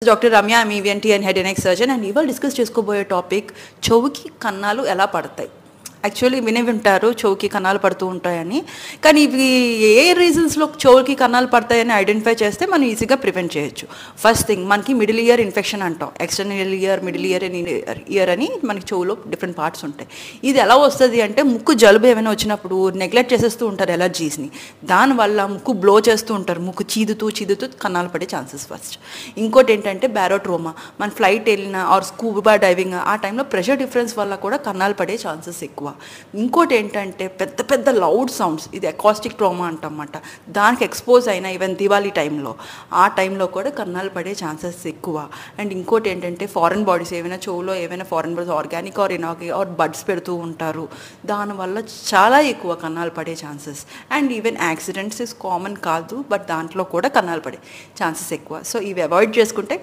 Doctor Ramya, I'm ENT and head and neck surgeon. And ఇవాళ discuss చేసుకోబోయే topic చెవుకి కన్నాలు ఎలా పడతాయి. యాక్చువల్లీ విని వింటారు చెవుకి కన్నాలు పడుతూ ఉంటాయని, కానీ ఇవి ఏ రీజన్స్లో చెవుకి కన్నాలు పడతాయని ఐడెంటిఫై చేస్తే మనం ఈజీగా ప్రివెంట్ చేయొచ్చు. ఫస్ట్ థింగ్, మనకి మిడిల్ ఇయర్ ఇన్ఫెక్షన్ అంటాం. ఎక్స్టర్నల్ ఇయర్, మిడిల్ ఇయర్ అని మనకి చెవులో డిఫరెంట్ పార్ట్స్ ఉంటాయి. ఇది ఎలా వస్తుంది అంటే, ముక్కు జలుబు ఏమైనా వచ్చినప్పుడు నెగ్లెక్ట్ చేసేస్తూ ఉంటారు ఎలర్జీస్ని. దానివల్ల ముక్కు బ్లో చేస్తూ ఉంటారు, ముక్కు చీదుతూ కన్నాలు పడే ఛాన్సెస్ ఫస్ట్. ఇంకోటి ఏంటంటే బ్యారోట్రోమా. మన ఫ్లైట్ వెళ్ళిన ఆర్ స్కూబా డైవింగ్ ఆ టైంలో ప్రెషర్ డిఫరెన్స్ వల్ల కూడా కన్నాలు పడే ఛాన్సెస్ ఎక్కువ. ఇంకోటి ఏంటంటే పెద్ద పెద్ద లౌడ్ సౌండ్స్, ఇది అకాస్టిక్ ట్రామా అంటమాట. దానికి ఎక్స్పోజ్ అయిన ఈవెన్ దివాళీ టైంలో, ఆ టైంలో కూడా కన్నాలు పడే ఛాన్సెస్ ఎక్కువ. అండ్ ఇంకోటి ఏంటంటే ఫారెన్ బాడీస్, ఏమైనా చెవులో ఏమైనా foreign bodies organic or inorganic or buds పెడుతూ ఉంటారు, దానివల్ల చాలా ఎక్కువ కన్నాలు పడే chances. And even accidents is common కాదు, బట్ దాంట్లో కూడా కన్నాలు పడే ఛాన్సెస్ ఎక్కువ. సో ఇవి అవాయిడ్ చేసుకుంటే